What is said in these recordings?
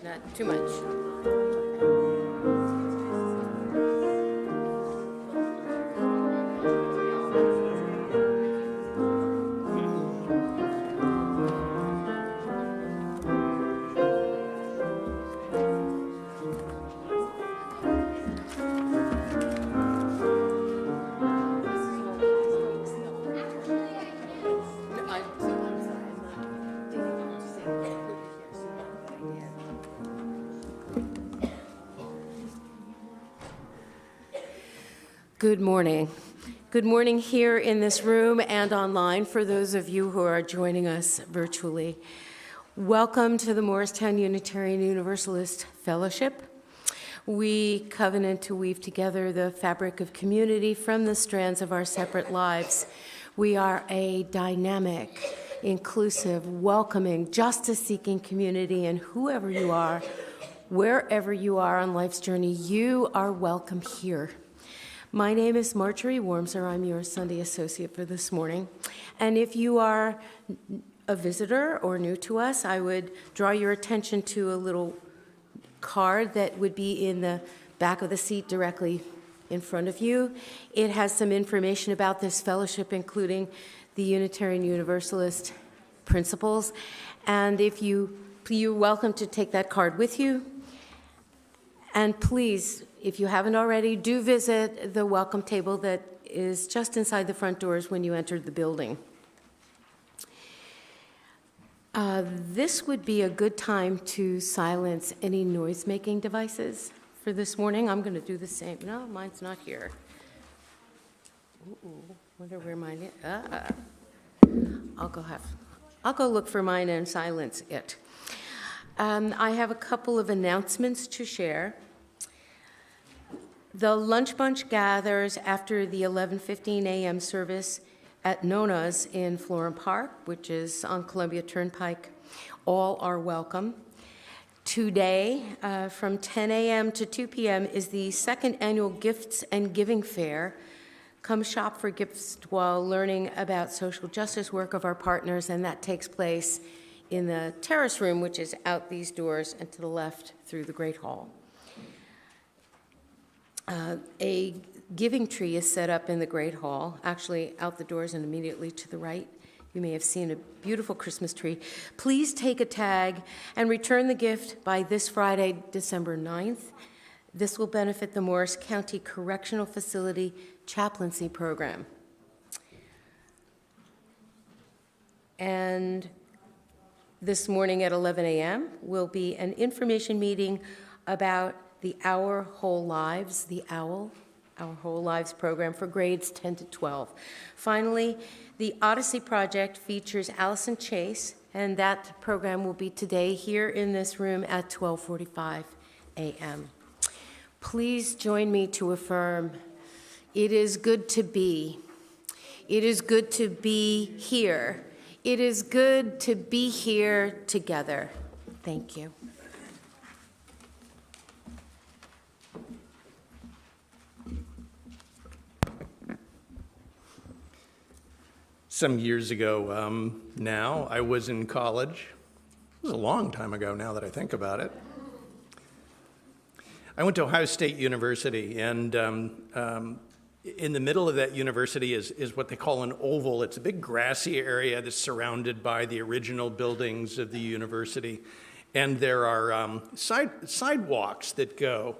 Not too much. Good morning. Good morning here in this room and online for those of you who are joining us virtually. Welcome to the Morristown Unitarian Universalist Fellowship. We covenant to weave together the fabric of community from the strands of our separate lives. We are a dynamic, inclusive, welcoming, justice-seeking community, and whoever you are, wherever you are on life's journey, you are welcome here. My name is Marjorie Wormser. I'm your Sunday associate for this morning. And if you are a visitor or new to us, I would draw your attention to a little card that would be in the back of the seat directly in front of you. It has some information about this fellowship, including the Unitarian Universalist principles. And if you're welcome to take that card with you. And please, if you haven't already, do visit the welcome table that is just inside the front doors when you enter the building. This would be a good time to silence any noise-making devices for this morning. I'm going to do the same. No, mine's not here. Wonder where mine is. I'll go look for mine and silence it. I have a couple of announcements to share. The Lunch Bunch gathers after the 11:15 a.m. service at Nona's in Florham Park, which is on Columbia Turnpike. All are welcome. Today, from 10 a.m. to 2 p.m. is the second annual Gifts and Giving Fair. Come shop for gifts while learning about social justice work of our partners, and that takes place in the terrace room, which is out these doors and to the left through the Great Hall. A giving tree is set up in the Great Hall, actually out the doors and immediately to the right. You may have seen a beautiful Christmas tree. Please take a tag and return the gift by this Friday, December 9th. This will benefit the Morris County Correctional Facility Chaplaincy Program. And this morning at 11 a.m. will be an information meeting about the Our Whole Lives, the OWL, Our Whole Lives program for grades 10 to 12. Finally, the Odyssey Project features Allison Chase, and that program will be today here in this room at 12:45 a.m. Please join me to affirm, it is good to be. It is good to be here. It is good to be here together. Thank you. Some years ago now, I was in college. It was a long time ago now that I think about it. I went to Ohio State University, and in the middle of that university is what they call an oval. It's a big grassy area that's surrounded by the original buildings of the university. And there are sidewalks that go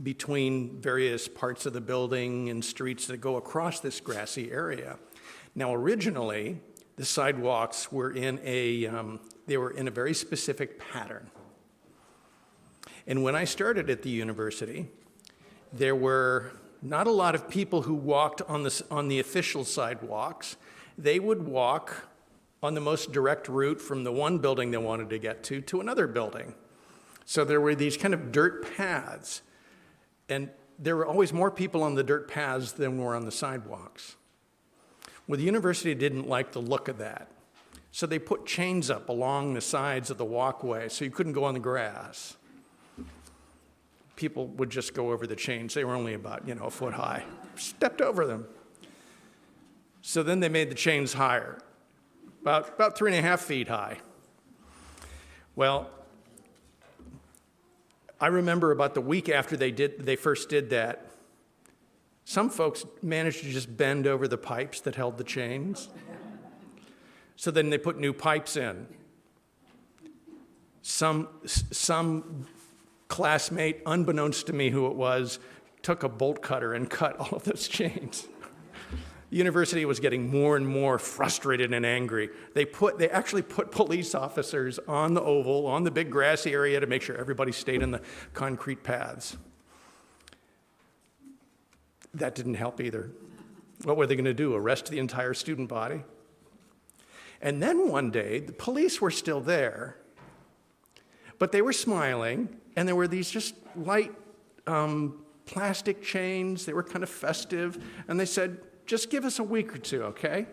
between various parts of the building and streets that go across this grassy area. Now, originally, the sidewalks were in a very specific pattern. And when I started at the university, there were not a lot of people who walked on the official sidewalks. They would walk on the most direct route from the one building they wanted to get to another building. So there were these kind of dirt paths. And there were always more people on the dirt paths than were on the sidewalks. Well, the university didn't like the look of that. So they put chains up along the sides of the walkway so you couldn't go on the grass. People would just go over the chains. They were only about, a foot high. Stepped over them. So then they made the chains higher, about 3.5 feet high. Well, I remember about the week after they first did that, some folks managed to just bend over the pipes that held the chains. So then they put new pipes in. Some classmate, unbeknownst to me who it was, took a bolt cutter and cut all of those chains. The university was getting more and more frustrated and angry. They actually put police officers on the oval, on the big grassy area to make sure everybody stayed in the concrete paths. That didn't help either. What were they going to do, arrest the entire student body? And then one day, the police were still there, but they were smiling, and there were these just light plastic chains. They were kind of festive, and they said, just give us a week or two, okay?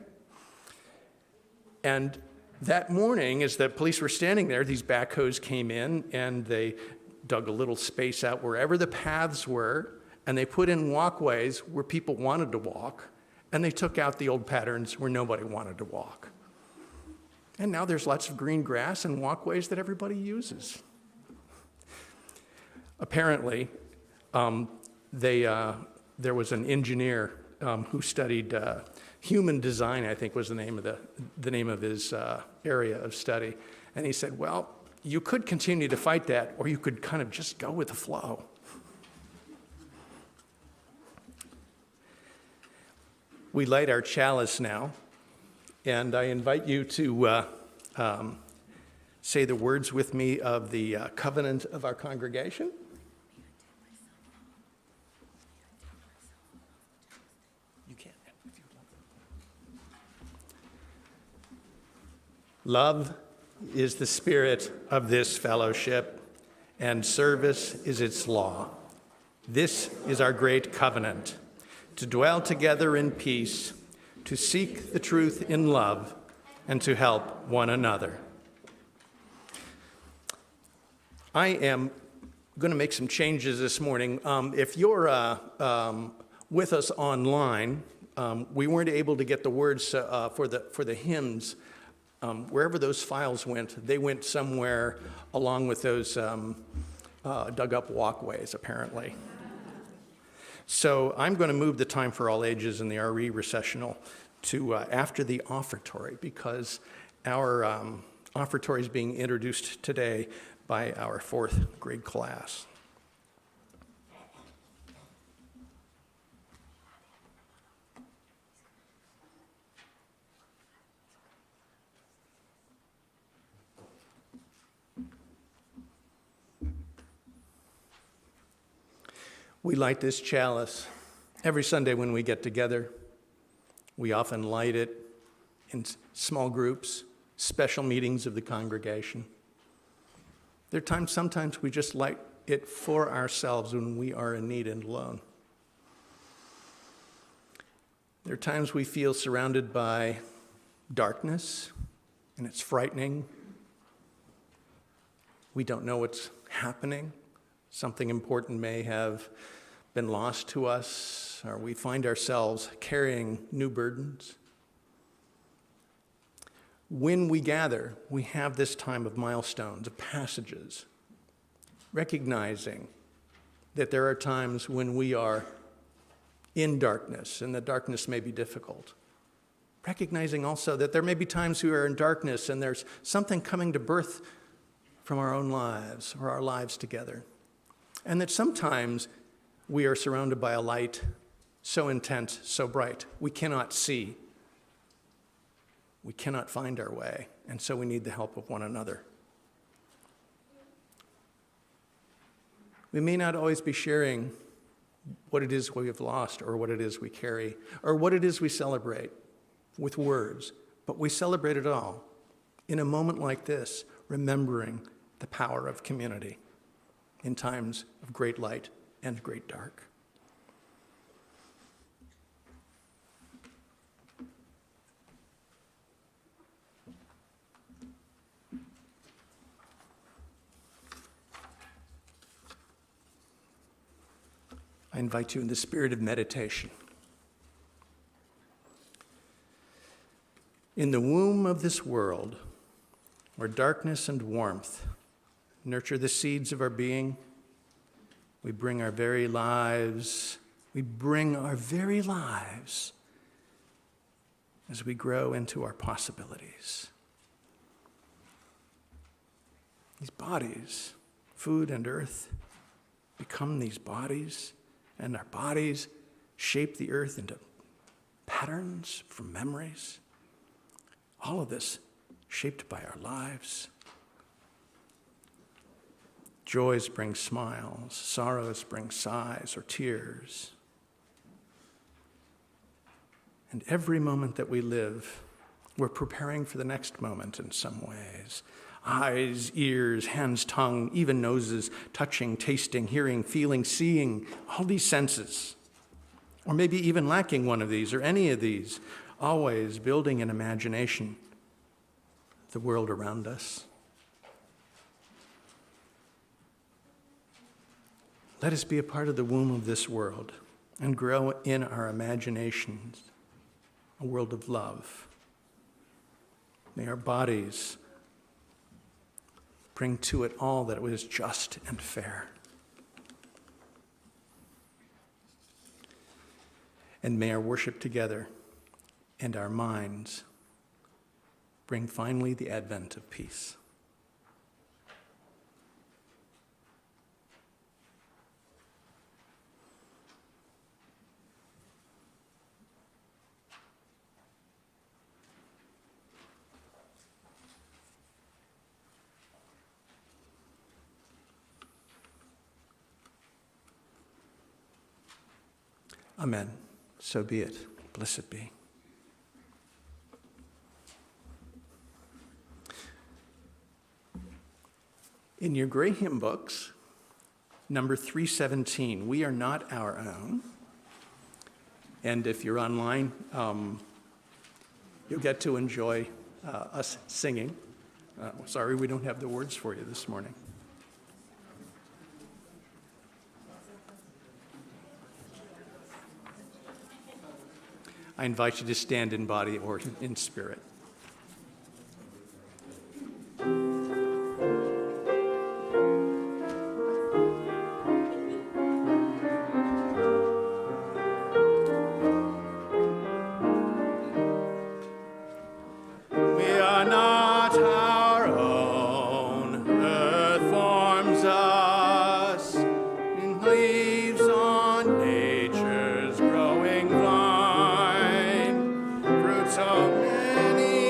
And that morning, as the police were standing there, these backhoes came in, and they dug a little space out wherever the paths were, and they put in walkways where people wanted to walk, and they took out the old patterns where nobody wanted to walk. And now there's lots of green grass and walkways that everybody uses. Apparently, there was an engineer who studied human design, I think was the name of his area of study. And he said, well, you could continue to fight that, or you could kind of just go with the flow. We light our chalice now, and I invite you to say the words with me of the covenant of our congregation. You can, if you would like. Love is the spirit of this fellowship, and service is its law. This is our great covenant, to dwell together in peace, to seek the truth in love, and to help one another. I am going to make some changes this morning. If you're with us online, we weren't able to get the words for the hymns. Wherever those files went, they went somewhere along with those dug up walkways, apparently. So I'm going to move the time for all ages in the RE recessional to after the offertory, because our offertory is being introduced today by our 4th grade class. We light this chalice every Sunday when we get together. We often light it in small groups, special meetings of the congregation. There are times, sometimes we just light it for ourselves when we are in need and alone. There are times we feel surrounded by darkness, and it's frightening. We don't know what's happening. Something important may have been lost to us, or we find ourselves carrying new burdens. When we gather, we have this time of milestones, of passages, recognizing that there are times when we are in darkness, and the darkness may be difficult. Recognizing also that there may be times we are in darkness and there's something coming to birth from our own lives or our lives together. And that sometimes we are surrounded by a light so intense, so bright, we cannot see. We cannot find our way, and so we need the help of one another. We may not always be sharing what it is we have lost, or what it is we carry, or what it is we celebrate with words, but we celebrate it all in a moment like this, remembering the power of community in times of great light and great dark. I invite you in the spirit of meditation. In the womb of this world, where darkness and warmth nurture the seeds of our being, we bring our very lives, as we grow into our possibilities. These bodies, food and earth, become these bodies, and our bodies shape the earth into patterns from memories. All of this shaped by our lives. Joys bring smiles, sorrows bring sighs or tears. And every moment that we live, we're preparing for the next moment in some ways. Eyes, ears, hands, tongue, even noses, touching, tasting, hearing, feeling, seeing, all these senses. Or maybe even lacking one of these or any of these, always building in imagination the world around us. Let us be a part of the womb of this world and grow in our imaginations a world of love. May our bodies bring to it all that was just and fair. And may our worship together and our minds bring finally the advent of peace. Amen. So be it. Blessed be. In your gray hymn books, number 317, We Are Not Our Own. And if you're online, you'll get to enjoy us singing. Sorry, we don't have the words for you this morning. I invite you to stand in body or in spirit. So many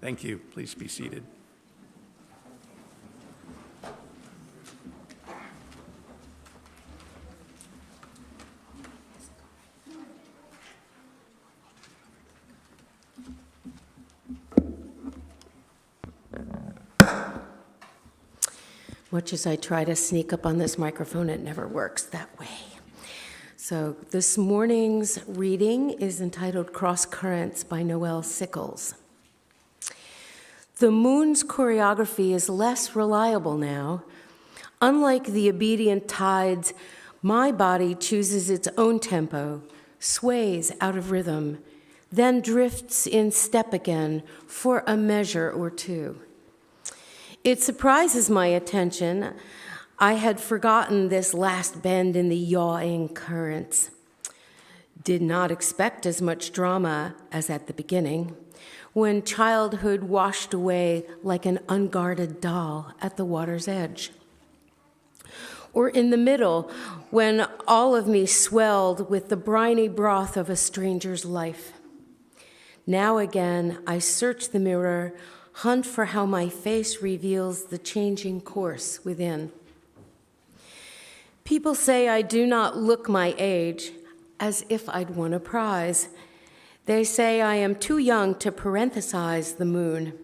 Thank you. Please be seated. Much as I try to sneak up on this microphone, it never works that way. So this morning's reading is entitled Cross Currents by Noel Sickles. The moon's choreography is less reliable now. Unlike the obedient tides, my body chooses its own tempo, sways out of rhythm, then drifts in step again for a measure or two. It surprises my attention. I had forgotten this last bend in the yawing currents. Did not expect as much drama as at the beginning, when childhood washed away like an unguarded doll at the water's edge. Or in the middle, when all of me swelled with the briny broth of a stranger's life. Now again, I search the mirror, hunt for how my face reveals the changing course within. People say I do not look my age, as if I'd won a prize. They say I am too young to parenthesize the moon.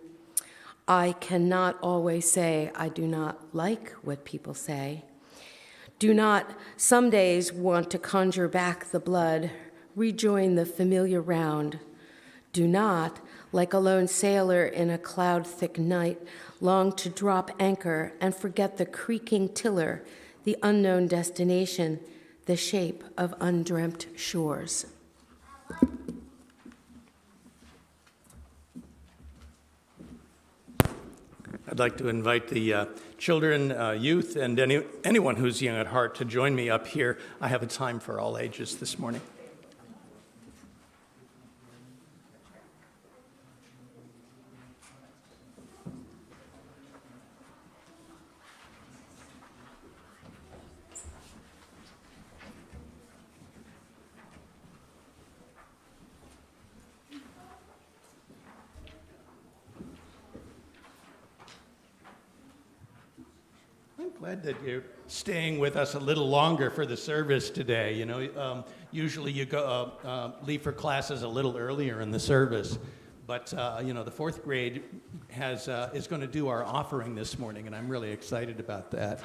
I cannot always say I do not like what people say. Do not some days want to conjure back the blood, rejoin the familiar round. Do not, like a lone sailor in a cloud-thick night, long to drop anchor and forget the creaking tiller, the unknown destination, the shape of undreamt shores. I'd like to invite the children, youth, and anyone who's young at heart to join me up here. I have a time for all ages this morning. Glad that you're staying with us a little longer for the service today. You know, usually you go leave for classes a little earlier in the service, but you know, the fourth grade is going to do our offering this morning, and I'm really excited about that.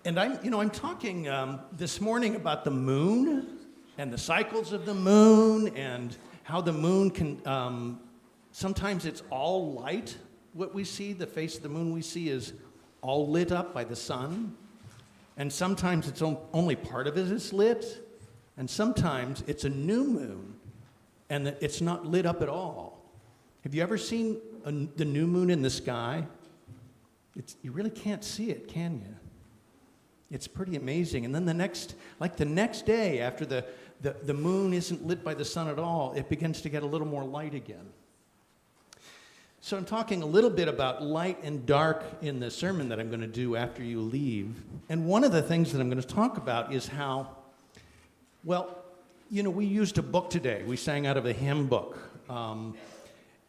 And I'm talking this morning about the moon and the cycles of the moon and how the moon can sometimes it's all light. What we see, the face of the moon we see is all lit up by the sun, and sometimes it's only part of it is lit, and sometimes it's a new moon, and it's not lit up at all. Have you ever seen the new moon in the sky? You really can't see it, can you? It's pretty amazing. And then the next day, after the moon isn't lit by the sun at all, it begins to get a little more light again. So I'm talking a little bit about light and dark in the sermon that I'm going to do after you leave. And one of the things that I'm going to talk about is how, well, you know, we used a book today. We sang out of a hymn book.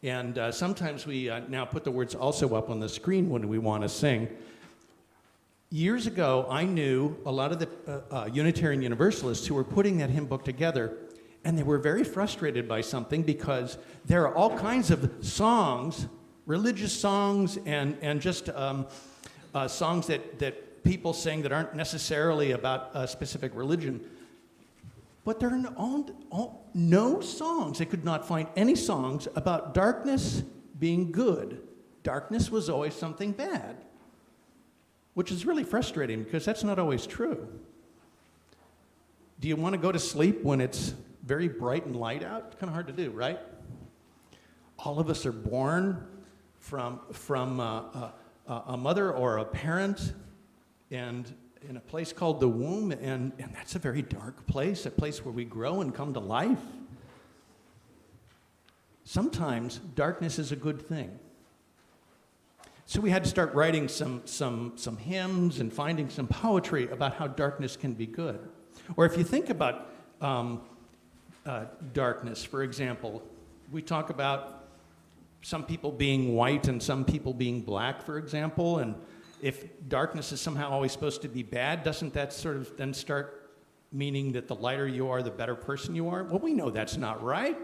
And sometimes we now put the words also up on the screen when we want to sing. Years ago, I knew a lot of the Unitarian Universalists who were putting that hymn book together, and they were very frustrated by something because there are all kinds of songs, religious songs, and just songs that people sing that aren't necessarily about a specific religion. But there are no songs. They could not find any songs about darkness being good. Darkness was always something bad, which is really frustrating because that's not always true. Do you want to go to sleep when it's very bright and light out? It's kind of hard to do, right? All of us are born from a mother or a parent, and in a place called the womb, and that's a very dark place, a place where we grow and come to life. Sometimes darkness is a good thing. So we had to start writing some hymns and finding some poetry about how darkness can be good. Or if you think about darkness, for example, we talk about some people being white and some people being black, for example, and if darkness is somehow always supposed to be bad, doesn't that sort of then start meaning that the lighter you are, the better person you are? Well, we know that's not right.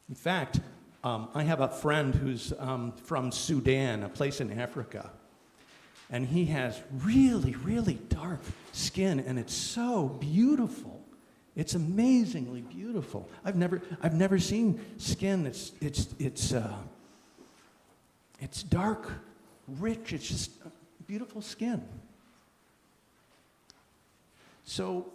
In fact, I have a friend who's from Sudan, a place in Africa, and he has really, really dark skin, and it's so beautiful. It's amazingly beautiful. I've never seen skin. It's dark, rich. It's just beautiful skin. So,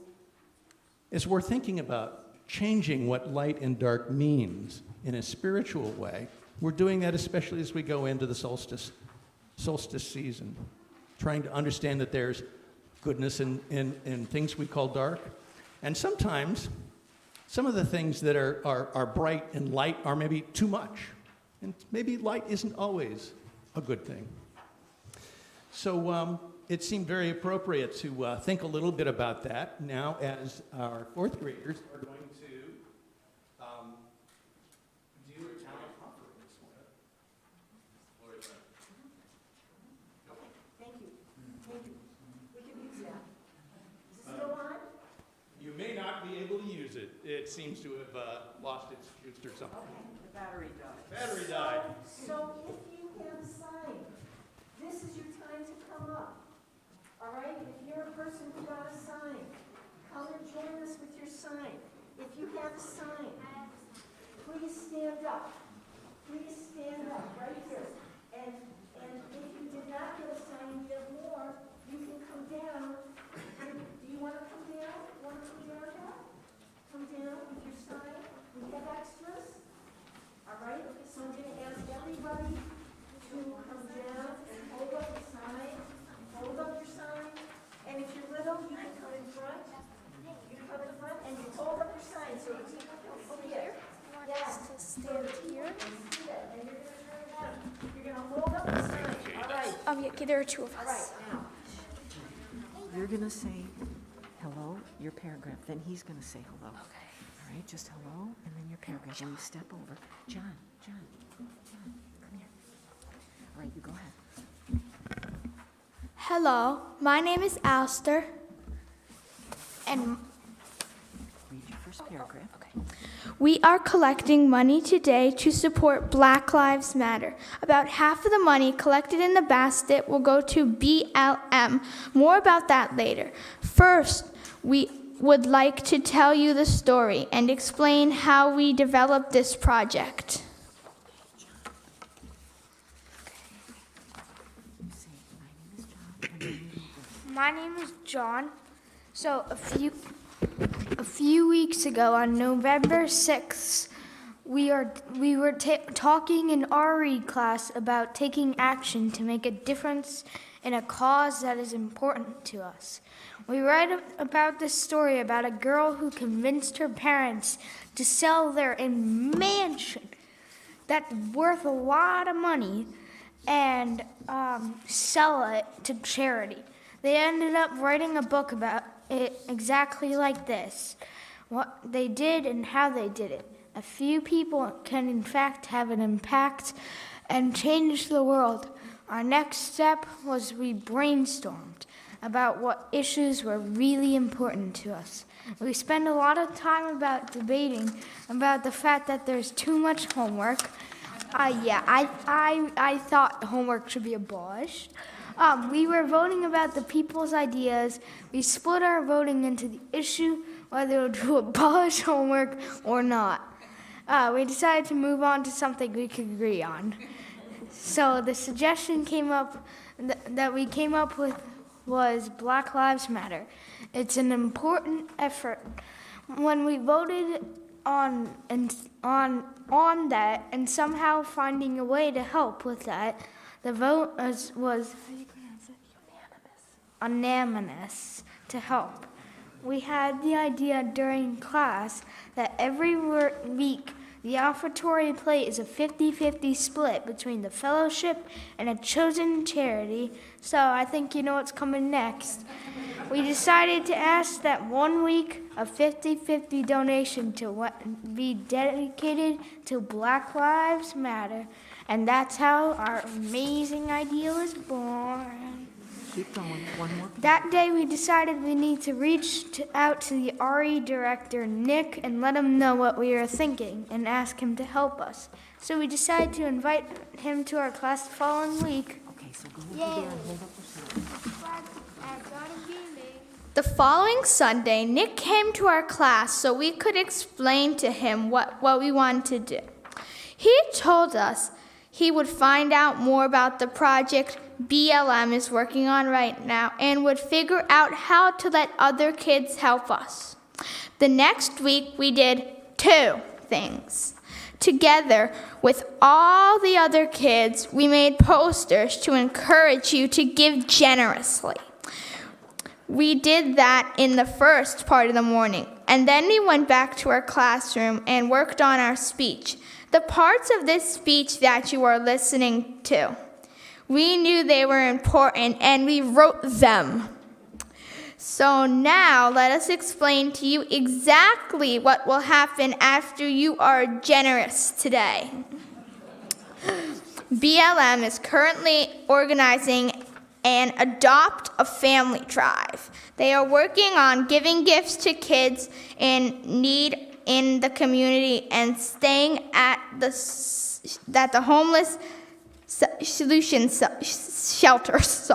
as we're thinking about changing what light and dark means in a spiritual way, we're doing that especially as we go into the solstice season, trying to understand that there's goodness in things we call dark. And sometimes, some of the things that are bright and light are maybe too much. And maybe light isn't always a good thing. So it seemed very appropriate to think a little bit about that now as our fourth graders are going to do a talent offering this morning. Thank you. Thank you. We can use that. Is it still on? You may not be able to use it. It seems to have lost its juice or something. Okay, the battery died. Battery died. So if you have a sign, this is your time to come up. All right? If you're a person who got a sign, come and join us with your sign. If you have a sign, please stand up. Please stand up right here. And if you did not get a sign, you have more, you can come down. Do you want to come down? Want to come down now? Come down with your sign. We have extras. All right? Okay, so I'm going to ask everybody to come down and hold up the sign. Hold up your sign. And if you're little, you can come in front. You come in front and you hold up your sign. So the people come over here. Yes. Stand here. And you're going to turn it on. You're going to hold up the sign. All right. Okay, there are two of All right. us. Now. You're going to say hello, your paragraph, then he's going to say hello. Okay. All right, just hello, and then your paragraph. When you step over. John, come here. All right, you go ahead. Hello, my name is Alistair, and Read your first paragraph. we are collecting money today to support Black Lives Matter. About half of the money collected in the basket will go to BLM. More about that later. First, we would like to tell you the story and explain how we developed this project. You say, my name is John, and then you read this. My name is John. So a few weeks ago, on November 6th, we were talking in RE class about taking action to make a difference in a cause that is important to us. We read about this story about a girl who convinced her parents to sell their mansion that's worth a lot of money and sell it to charity. They ended up writing a book about it exactly like this, what they did and how they did it. A few people can in fact have an impact and change the world. Our next step was we brainstormed about what issues were really important to us. We spent a lot of time about debating about the fact that there's too much homework. I thought homework should be abolished. We were voting about the people's ideas. We split our voting into the issue whether to abolish homework or not. We decided to move on to something we could agree on. So the suggestion that we came up with was Black Lives Matter. It's an important effort. When we voted on that and somehow finding a way to help with that, the vote was unanimous to help. We had the idea during class that every week the offertory plate is a 50-50 split between the fellowship and a chosen charity. So I think you know what's coming next. we decided to ask that 1 week a 50-50 donation to be dedicated to Black Lives Matter. And that's how our amazing idea was born. Keep going. One more. That day we decided we need to out to the RE director, Nick, and let him know what we were thinking and ask him to help us. So we decided to invite him to our class the following week. Okay, so go over there and hold up the sign. The following Sunday, Nick came to our class so we could explain to him what we wanted to do. He told us he would find out more about the project BLM is working on right now and would figure out how to let other kids help us. The next week, we did 2 things. Together with all the other kids, we made posters to encourage you to give generously. We did that in the first part of the morning, and then we went back to our classroom and worked on our speech. The parts of this speech that you are listening to, we knew they were important, and we wrote them. So now let us explain to you exactly what will happen after you are generous today. BLM is currently organizing an Adopt a Family drive. They are working on giving gifts to kids in need in the community and staying at the homeless solution shelters,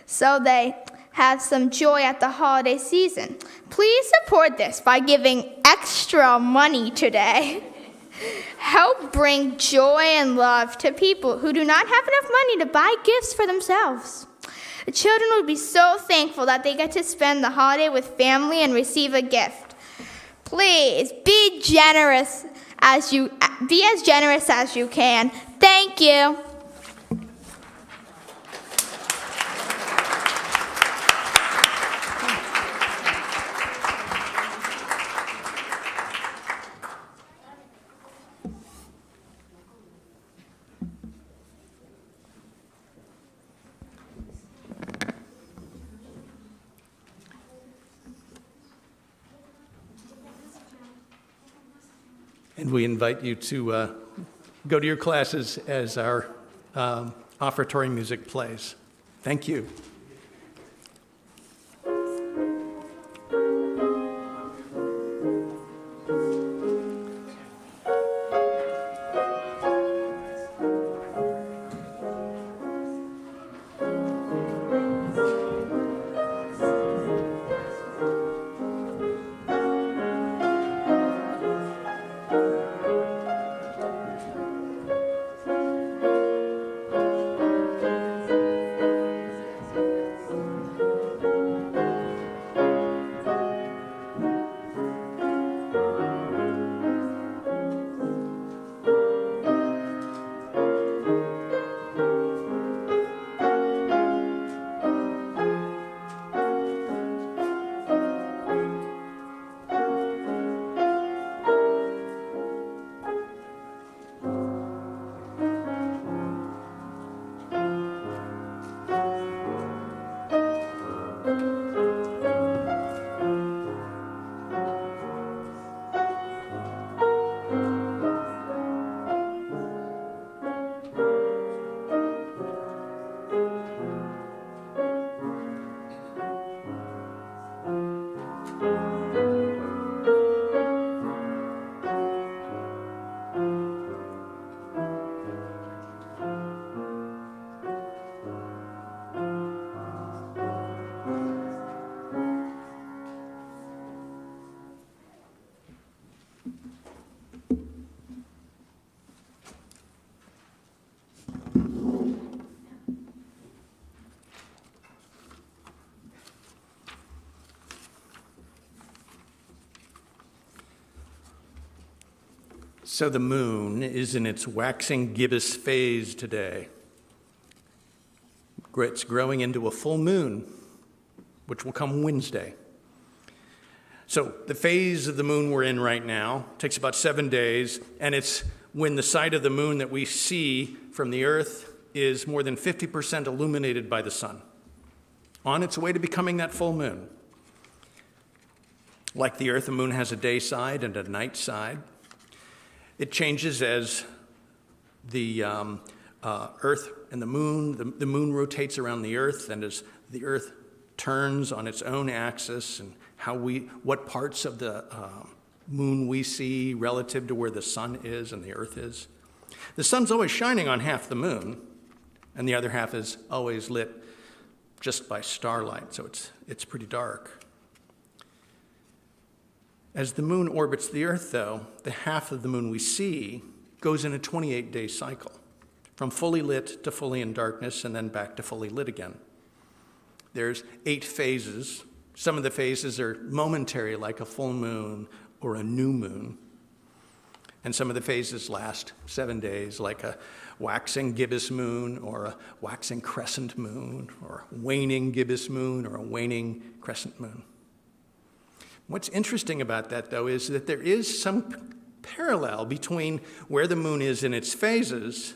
so they have some joy at the holiday season. Please support this by giving extra money today. Help bring joy and love to people who do not have enough money to buy gifts for themselves. The children would be so thankful that they get to spend the holiday with family and receive a gift. Please be as generous as you can. Thank you. And we invite you to go to your classes as our offertory music plays. Thank you. So the moon is in its waxing gibbous phase today. It's growing into a full moon, which will come Wednesday. So the phase of the moon we're in right now takes about 7 days, and it's when the side of the moon that we see from the earth is more than 50% illuminated by the sun. on its way to becoming that full moon. Like the Earth, the moon has a day side and a night side. It changes as the Earth and the moon rotates around the Earth, and as the Earth turns on its own axis, and what parts of the moon we see relative to where the sun is and the Earth is. The sun's always shining on half the moon, and the other half is always lit just by starlight, so it's pretty dark. As the moon orbits the Earth, though, the half of the moon we see goes in a 28-day cycle, from fully lit to fully in darkness, and then back to fully lit again. There's 8 phases. Some of the phases are momentary, like a full moon or a new moon. And some of the phases last 7 days, like a waxing gibbous moon or a waxing crescent moon or a waning gibbous moon or a waning crescent moon. What's interesting about that, though, is that there is some parallel between where the moon is in its phases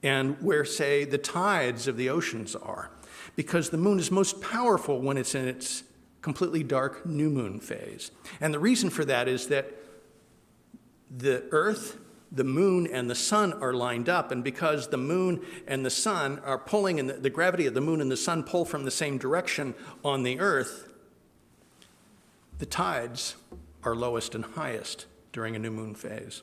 and where, say, the tides of the oceans are. Because the moon is most powerful when it's in its completely dark new moon phase. And the reason for that is that the Earth, the moon, and the sun are lined up, and because the moon and the sun are pulling, and the gravity of the moon and the sun pull from the same direction on the Earth, the tides are lowest and highest during a new moon phase.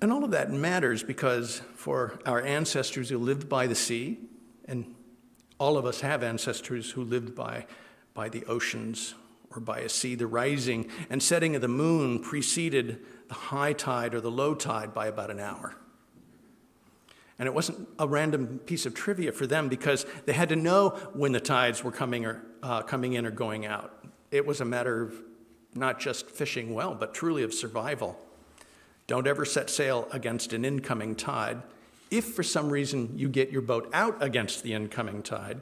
And all of that matters because for our ancestors who lived by the sea, and all of us have ancestors who lived by the oceans or by a sea, the rising and setting of the moon preceded the high tide or the low tide by about an hour. And it wasn't a random piece of trivia for them because they had to know when the tides were coming in or going out. It was a matter of not just fishing well, but truly of survival. Don't ever set sail against an incoming tide. If for some reason you get your boat out against the incoming tide,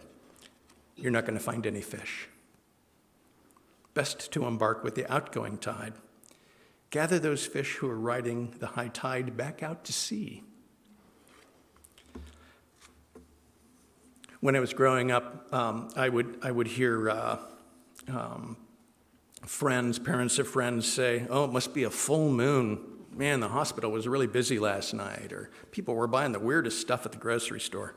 you're not going to find any fish. Best to embark with the outgoing tide. Gather those fish who are riding the high tide back out to sea. When I was growing up, I would hear parents of friends say, "Oh, it must be a full moon. Man, the hospital was really busy last night," or people were buying the weirdest stuff at the grocery store.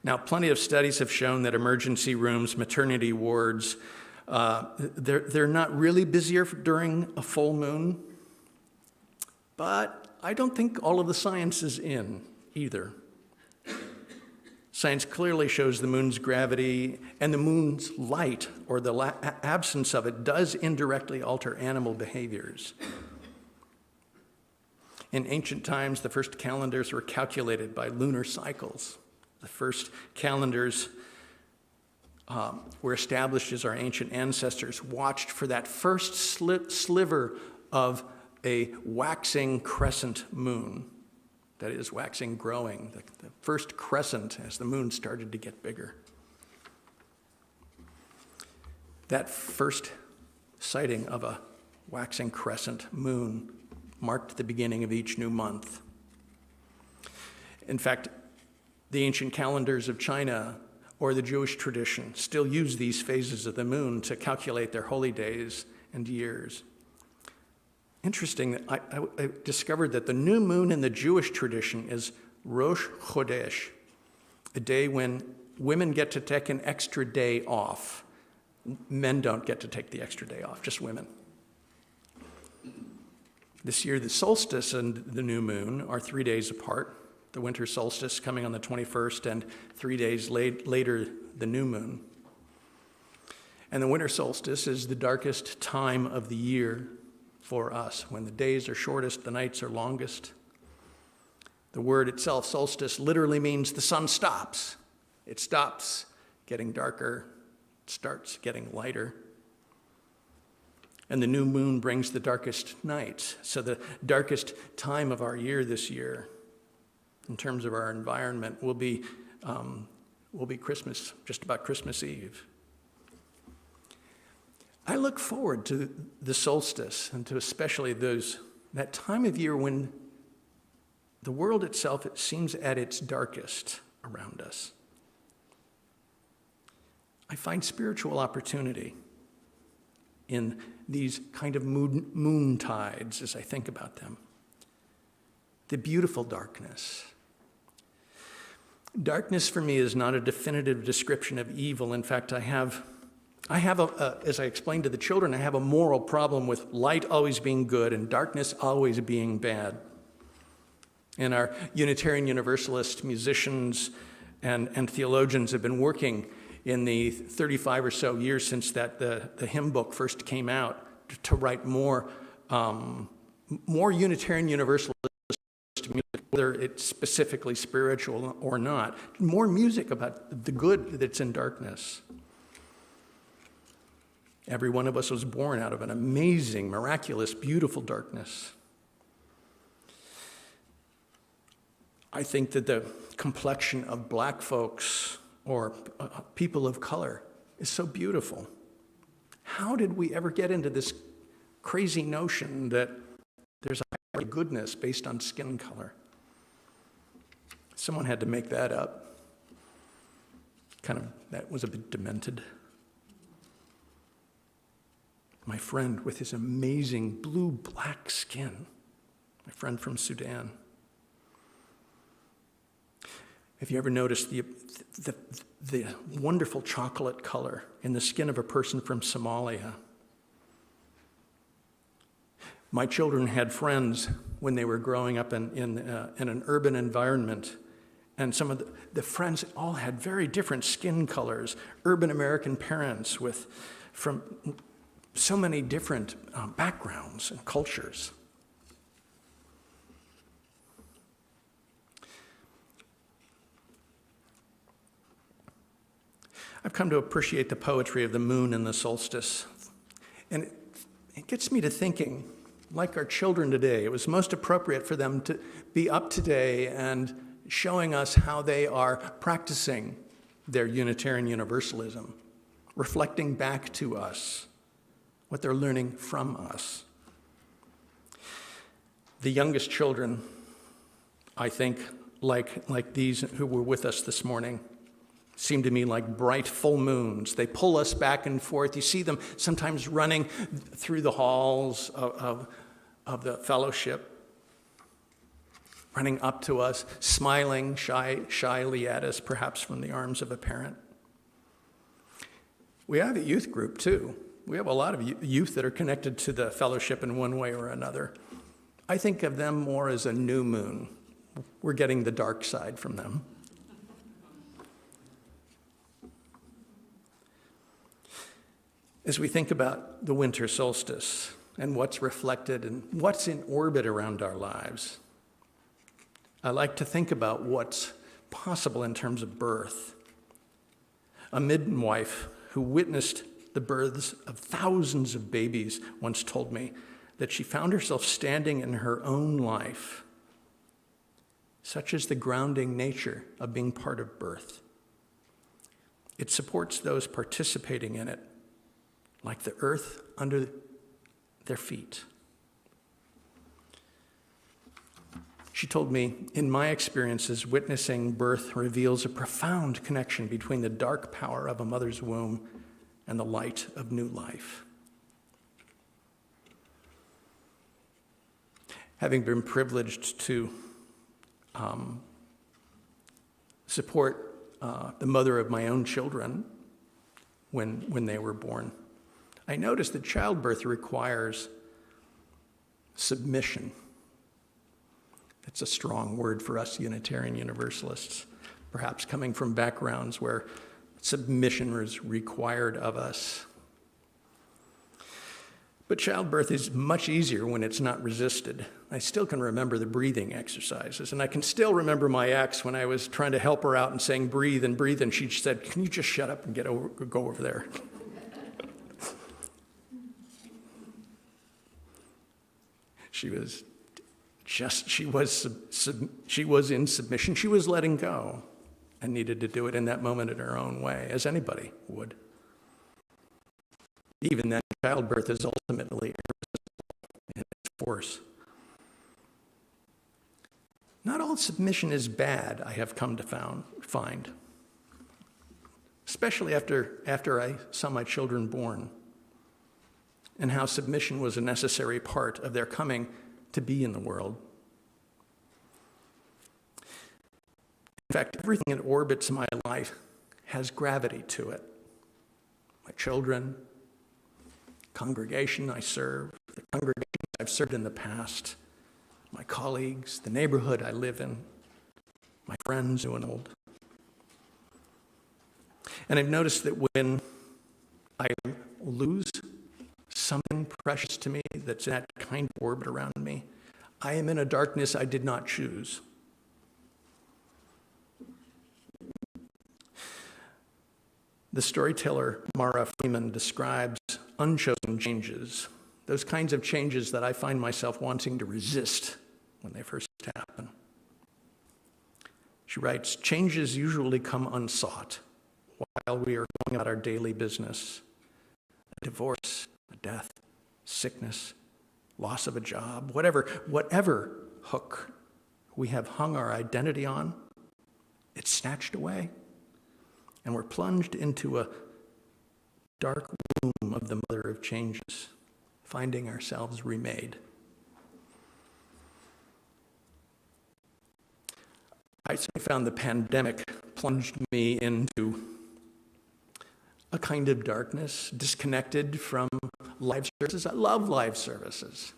Now, plenty of studies have shown that emergency rooms, maternity wards, they're not really busier during a full moon, but I don't think all of the science is in either. Science clearly shows the moon's gravity and the moon's light, or the absence of it, does indirectly alter animal behaviors. In ancient times, the first calendars were calculated by lunar cycles. The first calendars were established as our ancient ancestors watched for that first sliver of a waxing crescent moon. That is, waxing, growing, the first crescent as the moon started to get bigger. That first sighting of a waxing crescent moon marked the beginning of each new month. In fact, the ancient calendars of China or the Jewish tradition still use these phases of the moon to calculate their holy days and years. Interesting that I discovered that the new moon in the Jewish tradition is Rosh Chodesh, a day when women get to take an extra day off. Men don't get to take the extra day off, just women. This year, the solstice and the new moon are 3 days apart. The winter solstice coming on the 21st, and 3 days later, the new moon. And the winter solstice is the darkest time of the year for us. When the days are shortest, the nights are longest. The word itself, solstice, literally means the sun stops. It stops getting darker, it starts getting lighter. And the new moon brings the darkest nights. So the darkest time of our year this year, in terms of our environment, will be Christmas, just about Christmas Eve. I look forward to the solstice and to especially that time of year when the world itself, it seems at its darkest around us. I find spiritual opportunity in these kind of moon tides as I think about them. The beautiful darkness. Darkness for me is not a definitive description of evil. In fact, I have as I explained to the children, I have a moral problem with light always being good and darkness always being bad. And our Unitarian Universalist musicians and theologians have been working in the 35 or so years since the hymn book first came out to write more Unitarian Universalist music, whether it's specifically spiritual or not. More music about the good that's in darkness. Every one of us was born out of an amazing, miraculous, beautiful darkness. I think that the complexion of black folks or people of color is so beautiful. How did we ever get into this crazy notion that there's a goodness based on skin color? Someone had to make that up. That was a bit demented. My friend with his amazing blue-black skin, my friend from Sudan. Have you ever noticed the wonderful chocolate color in the skin of a person from Somalia? My children had friends when they were growing up in an urban environment, and some of the friends all had very different skin colors. Urban American parents from so many different backgrounds and cultures. I've come to appreciate the poetry of the moon and the solstice. And it gets me to thinking, like our children today, it was most appropriate for them to be up today and showing us how they are practicing their Unitarian Universalism, reflecting back to us what they're learning from us. The youngest children, I think, like these who were with us this morning, seem to me like bright full moons. They pull us back and forth. You see them sometimes running through the halls of the fellowship, running up to us, smiling shyly at us, perhaps from the arms of a parent. We have a youth group, too. We have a lot of youth that are connected to the fellowship in one way or another. I think of them more as a new moon. We're getting the dark side from them. As we think about the winter solstice and what's reflected and what's in orbit around our lives, I like to think about what's possible in terms of birth. A midwife who witnessed the births of thousands of babies once told me that she found herself standing in her own life. Such is the grounding nature of being part of birth. It supports those participating in it, like the earth under their feet. She told me, in my experiences, witnessing birth reveals a profound connection between the dark power of a mother's womb and the light of new life. Having been privileged to support the mother of my own children when they were born, I noticed that childbirth requires submission. It's a strong word for us Unitarian Universalists, perhaps coming from backgrounds where submission was required of us. But childbirth is much easier when it's not resisted. I still can remember the breathing exercises, and I can still remember my ex when I was trying to help her out and saying, breathe, and she said, can you just shut up and go over there? She was in submission. She was letting go and needed to do it in that moment in her own way, as anybody would. Even then, childbirth is ultimately irresistible in its force. Not all submission is bad, I have come to find, especially after I saw my children born, and how submission was a necessary part of their coming to be in the world. In fact, everything that orbits my life has gravity to it. My children, congregation I serve, the congregations I've served in the past, my colleagues, the neighborhood I live in, my friends new and old. And I've noticed that when I lose something precious to me that's in that kind of orbit around me, I am in a darkness I did not choose. The storyteller Mara Freeman describes unchosen changes, those kinds of changes that I find myself wanting to resist when they first happen. She writes, changes usually come unsought while we are going about our daily business. A divorce, a death, sickness, loss of a job, whatever hook we have hung our identity on, it's snatched away. And we're plunged into a dark womb of the mother of changes, finding ourselves remade. I certainly found the pandemic plunged me into a kind of darkness, disconnected from live services. I love live services.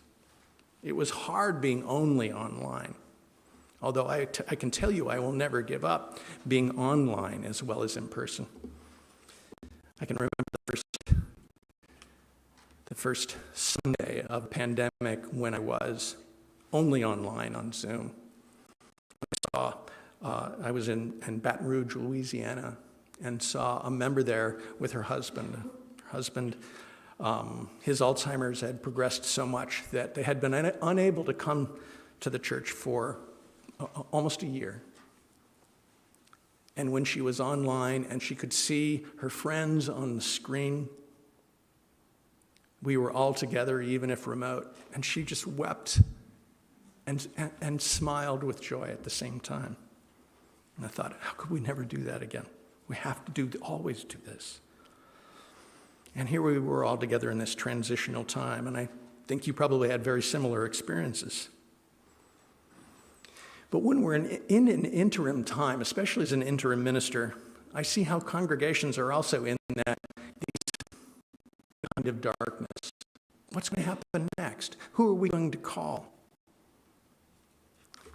It was hard being only online. Although I can tell you I will never give up being online as well as in person. I can remember the first Sunday of the pandemic when I was only online on Zoom. I was in Baton Rouge, Louisiana, and saw a member there with her husband. Her husband, his Alzheimer's had progressed so much that they had been unable to come to the church for almost a year. And when she was online and she could see her friends on the screen, we were all together, even if remote, and she just wept and smiled with joy at the same time. And I thought, how could we never do that again? We have to always do this. And here we were all together in this transitional time, and I think you probably had very similar experiences. But when we're in an interim time, especially as an interim minister, I see how congregations are also in that kind of darkness. What's going to happen next? Who are we going to call?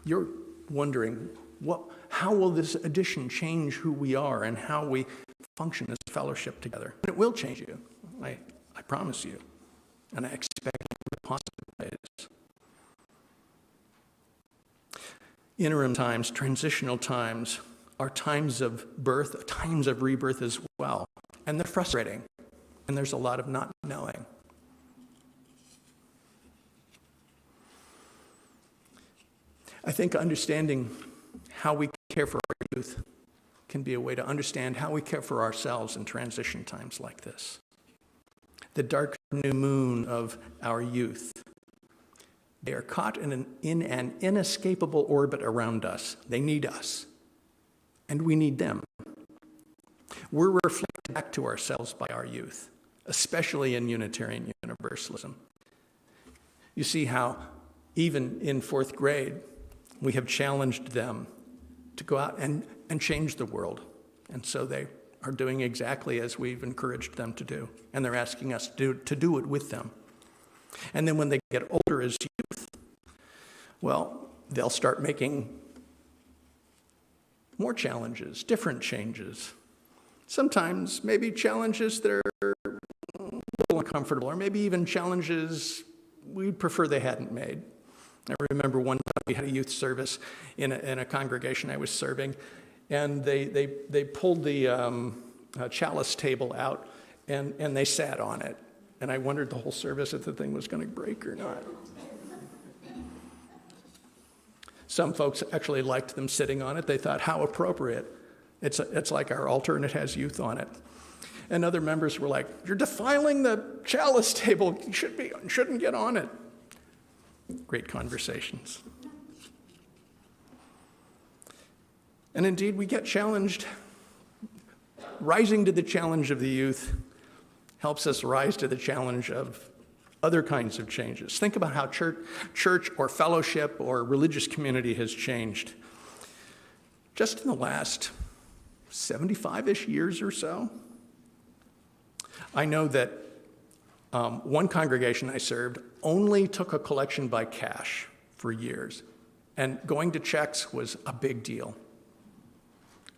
You're wondering, how will this addition change who we are and how we function as a fellowship together? And it will change you, I promise you, and I expect it in positive ways. Interim times, transitional times, are times of birth, times of rebirth as well. And they're frustrating. And there's a lot of not knowing. I think understanding how we care for our youth can be a way to understand how we care for ourselves in transition times like this. The dark new moon of our youth. They are caught in an inescapable orbit around us. They need us, and we need them. We're reflected back to ourselves by our youth, especially in Unitarian Universalism. You see how even in fourth grade, we have challenged them to go out and change the world. And so they are doing exactly as we've encouraged them to do, and they're asking us to do it with them. And then when they get older as youth, well, they'll start making more challenges, different changes. Sometimes maybe challenges that are a little uncomfortable, or maybe even challenges we'd prefer they hadn't made. I remember one time we had a youth service in a congregation I was serving, and they pulled the chalice table out, and they sat on it. And I wondered the whole service if the thing was going to break or not. Some folks actually liked them sitting on it. They thought, how appropriate. It's like our altar and it has youth on it. And other members were like, you're defiling the chalice table. You shouldn't get on it. Great conversations. And indeed, we get challenged. Rising to the challenge of the youth helps us rise to the challenge of other kinds of changes. Think about how church or fellowship or religious community has changed. Just in the last 75-ish years or so, I know that one congregation I served only took a collection by cash for years, and going to checks was a big deal.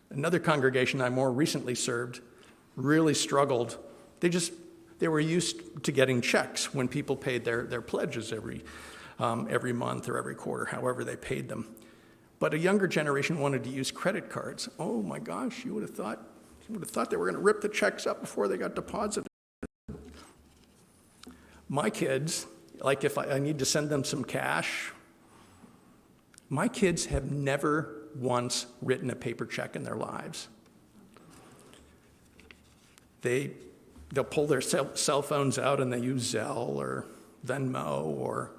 Another congregation I more recently served really struggled. They were used to getting checks when people paid their pledges every month or every quarter, however they paid them. But a younger generation wanted to use credit cards. Oh my gosh, you would have thought they were going to rip the checks up before they got deposited. My kids, like if I need to send them some cash, my kids have never once written a paper check in their lives. They'll pull their cell phones out and they use Zelle or Venmo, or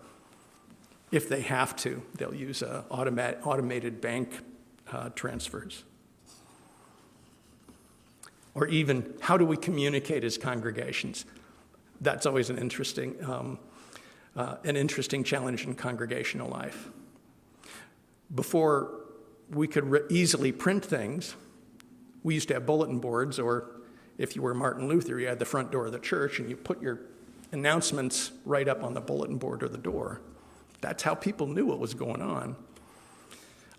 if they have to, they'll use automated bank transfers. Or even, how do we communicate as congregations? That's always an interesting challenge in congregational life. Before we could easily print things, we used to have bulletin boards, or if you were Martin Luther, you had the front door of the church and you put your announcements right up on the bulletin board or the door. That's how people knew what was going on.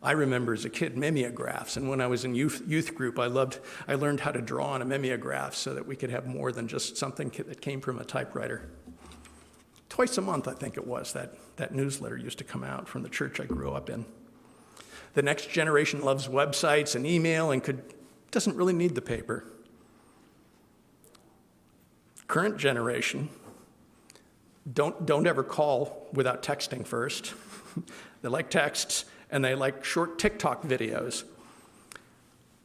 I remember as a kid mimeographs, and when I was in youth group, I learned how to draw on a mimeograph so that we could have more than just something that came from a typewriter. Twice a month, I think it was, that newsletter used to come out from the church I grew up in. The next generation loves websites and email and doesn't really need the paper. Current generation don't ever call without texting first. They like texts, and they like short TikTok videos.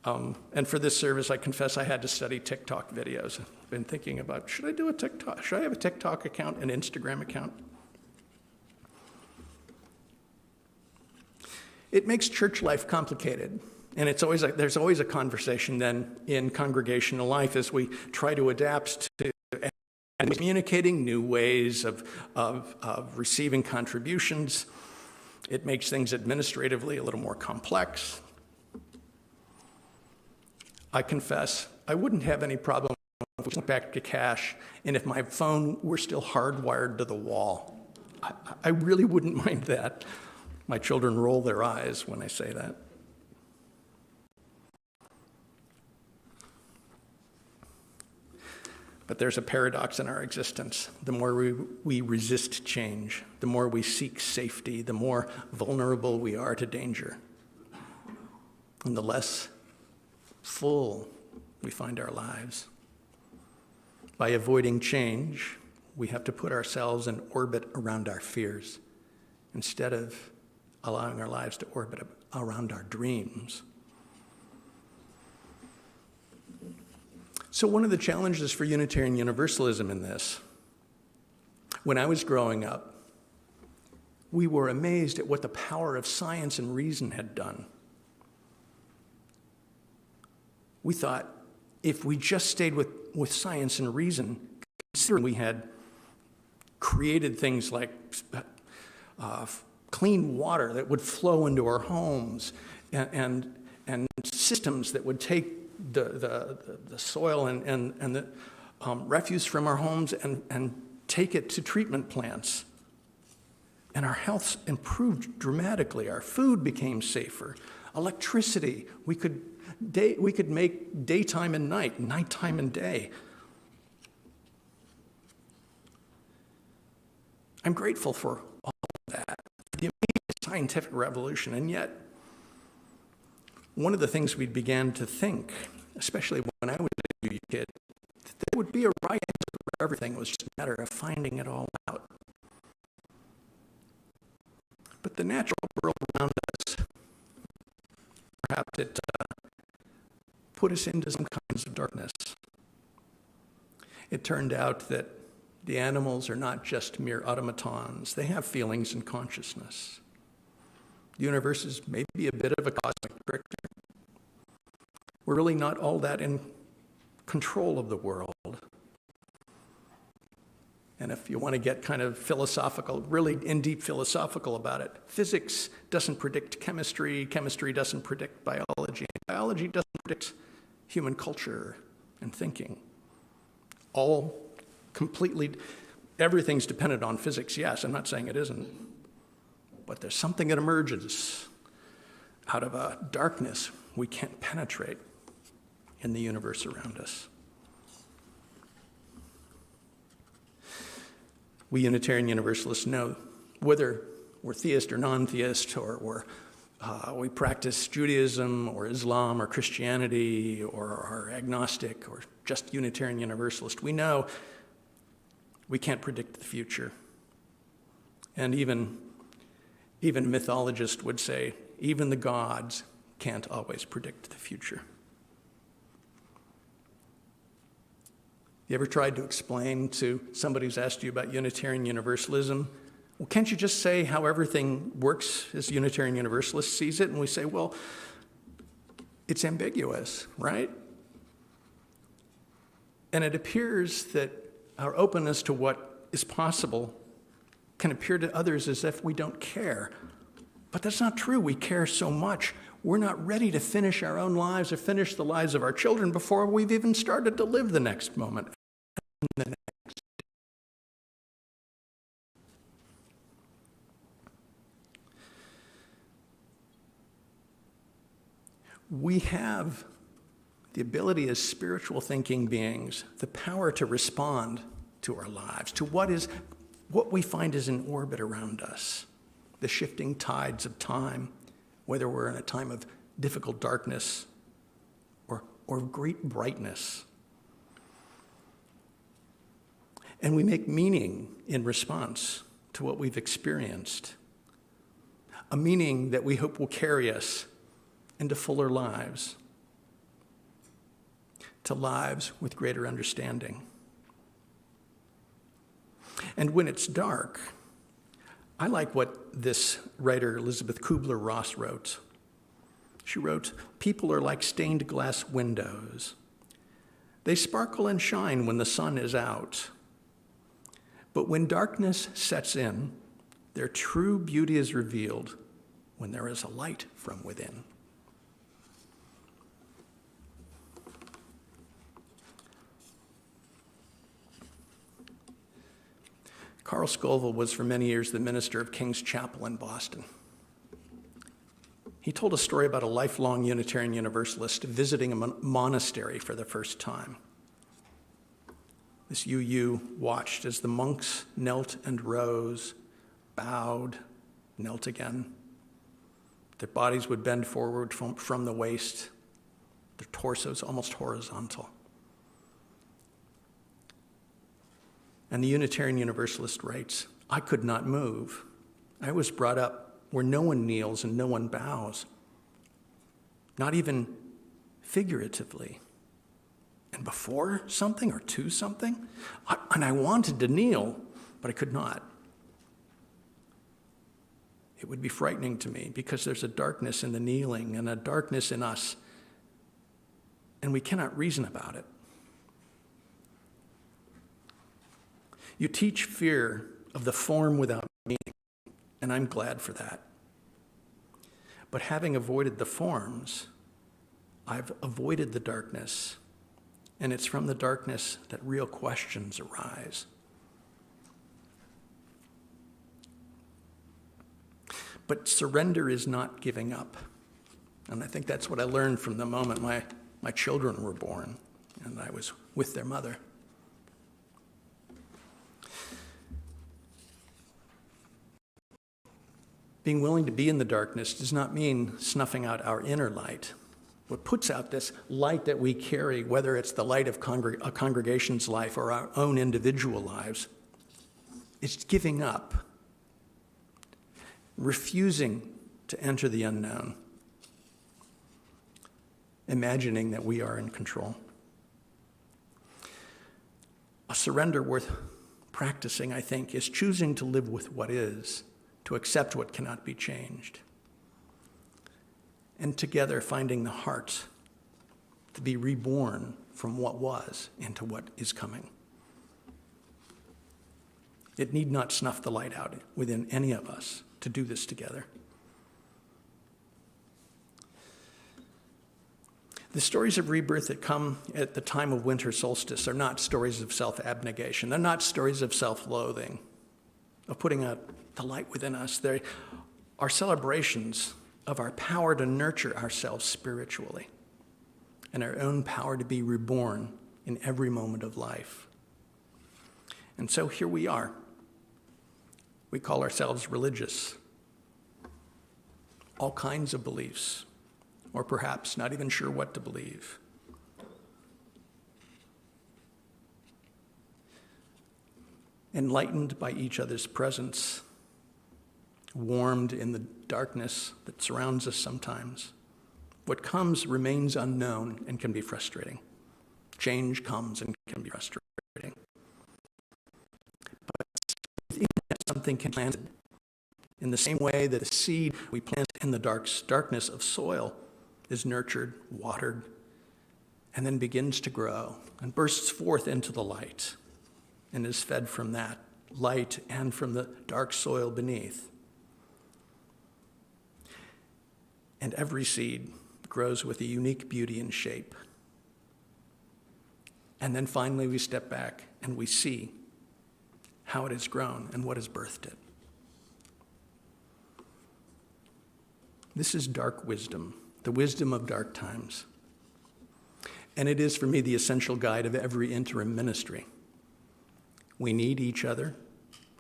And for this service, I confess I had to study TikTok videos. I've been thinking about, should I do a TikTok? Should I have a TikTok account, an Instagram account? It makes church life complicated. And there's always a conversation then in congregational life as we try to adapt to and communicating new ways of receiving contributions. It makes things administratively a little more complex. I confess, I wouldn't have any problem if we went back to cash and if my phone were still hardwired to the wall. I really wouldn't mind that. My children roll their eyes when I say that. But there's a paradox in our existence. The more we resist change, the more we seek safety, the more vulnerable we are to danger, and the less full we find our lives. By avoiding change, we have to put ourselves in orbit around our fears instead of allowing our lives to orbit around our dreams. So one of the challenges for Unitarian Universalism in this, when I was growing up, we were amazed at what the power of science and reason had done. We thought, if we just stayed with science and reason, considering we had created things like clean water that would flow into our homes and systems that would take the soil and the refuse from our homes and take it to treatment plants. And our health improved dramatically. Our food became safer. Electricity, we could make daytime and night, nighttime and day. I'm grateful for all of that, the amazing scientific revolution, and yet one of the things we began to think, especially when I was a kid, that there would be a right answer for everything. It was just a matter of finding it all out. But the natural world around us, perhaps it put us into some kinds of darkness. It turned out that the animals are not just mere automatons. They have feelings and consciousness. The universe is maybe a bit of a cosmic trickster. We're really not all that in control of the world. And if you want to get kind of philosophical, really in-deep philosophical about it, physics doesn't predict chemistry, chemistry doesn't predict biology, and biology doesn't predict human culture and thinking. All completely, everything's dependent on physics, yes, I'm not saying it isn't. But there's something that emerges out of a darkness we can't penetrate in the universe around us. We Unitarian Universalists know, whether we're theist or non-theist, or we practice Judaism or Islam or Christianity or are agnostic or just Unitarian Universalist, we know we can't predict the future. And even a mythologist would say, even the gods can't always predict the future. You ever tried to explain to somebody who's asked you about Unitarian Universalism, well, can't you just say how everything works as Unitarian Universalist sees it? And we say, well, it's ambiguous, right? And it appears that our openness to what is possible can appear to others as if we don't care. But that's not true. We care so much. We're not ready to finish our own lives or finish the lives of our children before we've even started to live the next moment. And the next. We have the ability as spiritual thinking beings, the power to respond to our lives, to what we find is in orbit around us, the shifting tides of time, whether we're in a time of difficult darkness or great brightness. And we make meaning in response to what we've experienced, a meaning that we hope will carry us into fuller lives, to lives with greater understanding. And when it's dark, I like what this writer, Elizabeth Kubler-Ross, wrote. She wrote, "People are like stained glass windows. They sparkle and shine when the sun is out. But when darkness sets in, their true beauty is revealed when there is a light from within." Carl Scoville was for many years the minister of King's Chapel in Boston. He told a story about a lifelong Unitarian Universalist visiting a monastery for the first time. This UU watched as the monks knelt and rose, bowed, knelt again. Their bodies would bend forward from the waist, their torsos almost horizontal. And the Unitarian Universalist writes, "I could not move. I was brought up where no one kneels and no one bows, not even figuratively. And before something or to something, and I wanted to kneel, but I could not. It would be frightening to me because there's a darkness in the kneeling and a darkness in us, and we cannot reason about it. You teach fear of the form without meaning, and I'm glad for that. But having avoided the forms, I've avoided the darkness, and it's from the darkness that real questions arise. But surrender is not giving up. And I think that's what I learned from the moment my children were born, and I was with their mother. Being willing to be in the darkness does not mean snuffing out our inner light. What puts out this light that we carry, whether it's the light of a congregation's life or our own individual lives, it's giving up, refusing to enter the unknown, imagining that we are in control. A surrender worth practicing, I think, is choosing to live with what is, to accept what cannot be changed, and together finding the heart to be reborn from what was into what is coming. It need not snuff the light out within any of us to do this together. The stories of rebirth that come at the time of winter solstice are not stories of self-abnegation. They're not stories of self-loathing, of putting out the light within us. They are celebrations of our power to nurture ourselves spiritually and our own power to be reborn in every moment of life. And so here we are. We call ourselves religious. All kinds of beliefs, or perhaps not even sure what to believe. Enlightened by each other's presence, warmed in the darkness that surrounds us sometimes. What comes remains unknown and can be frustrating. Change comes and can be frustrating. But within that, something can be planted. In the same way that a seed we plant in the darkness of soil is nurtured, watered, and then begins to grow and bursts forth into the light and is fed from that light and from the dark soil beneath. And every seed grows with a unique beauty and shape. And then finally we step back and we see how it has grown and what has birthed it. This is dark wisdom, the wisdom of dark times. And it is for me the essential guide of every interim ministry. We need each other.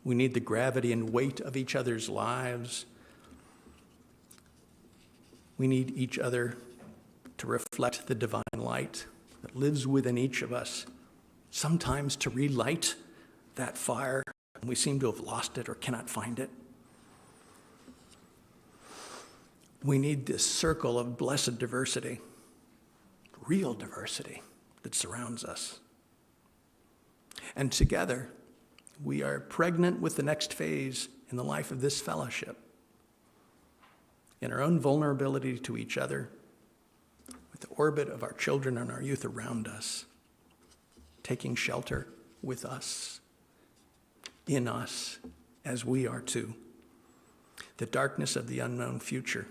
We need the gravity and weight of each other's lives. We need each other to reflect the divine light that lives within each of us, sometimes to relight that fire when we seem to have lost it or cannot find it. We need this circle of blessed diversity, real diversity that surrounds us. And together, we are pregnant with the next phase in the life of this fellowship, in our own vulnerability to each other, with the orbit of our children and our youth around us, taking shelter with us, in us, as we are too. The darkness of the unknown future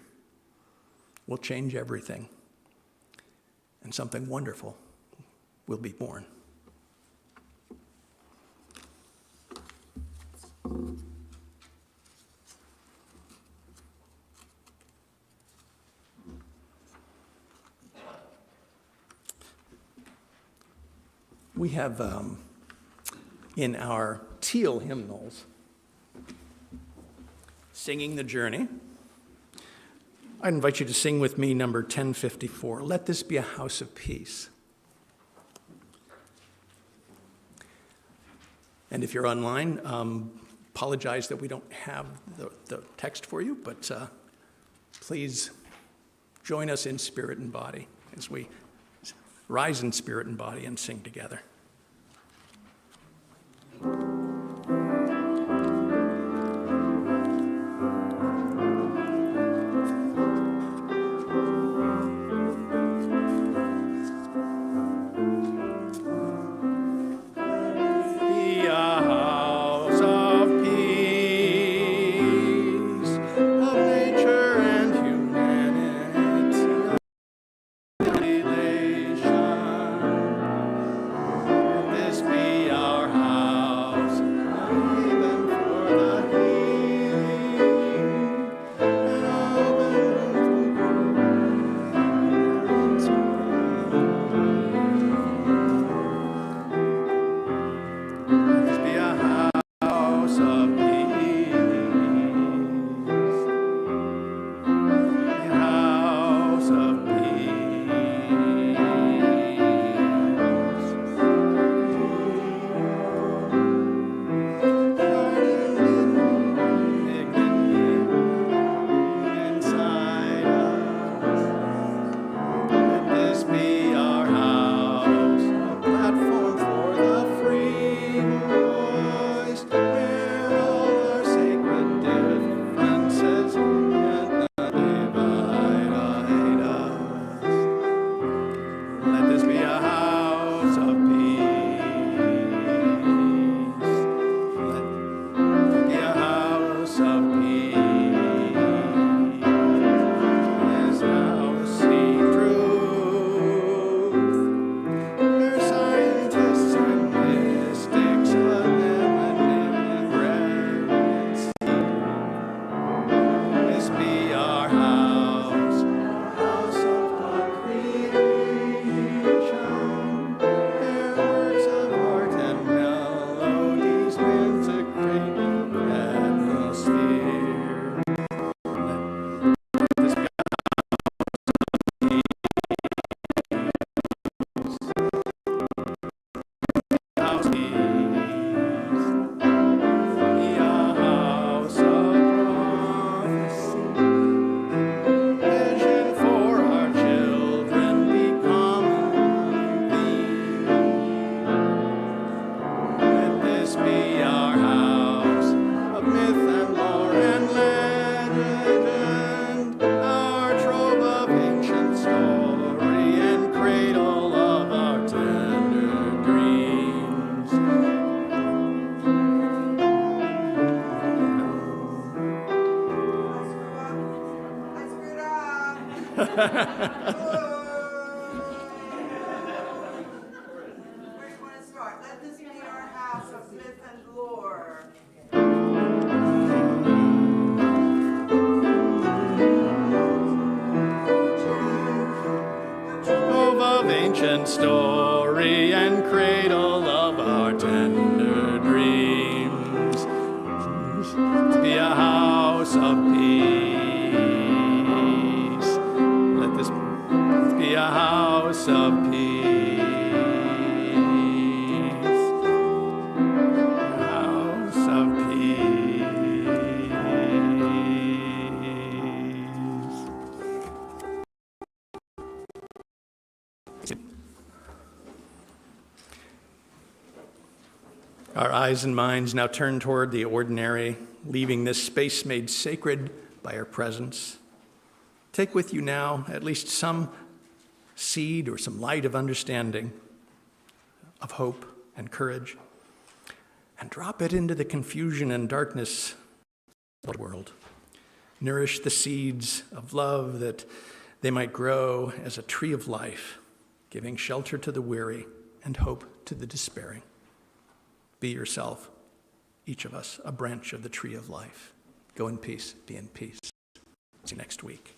will change everything, and something wonderful will be born. We have in our teal hymnals, Singing the Journey. I invite you to sing with me number 1054, Let This Be a House of Peace. And if you're online, apologize that we don't have the text for you, but please join us in spirit and body as we rise in spirit and body and sing together. Where do you want to start? Let this be our house of myth and lore. Trove of ancient story and cradle of our tender dreams, be a house of peace. Let this be a house of peace. A house of peace. Our eyes and minds now turn toward the ordinary, leaving this space made sacred by our presence. Take with you now at least some seed or some light of understanding, of hope and courage, and drop it into the confusion and darkness of the world. Nourish the seeds of love that they might grow as a tree of life, giving shelter to the weary and hope to the despairing. Be yourself, each of us, a branch of the tree of life. Go in peace, be in peace. See you next week.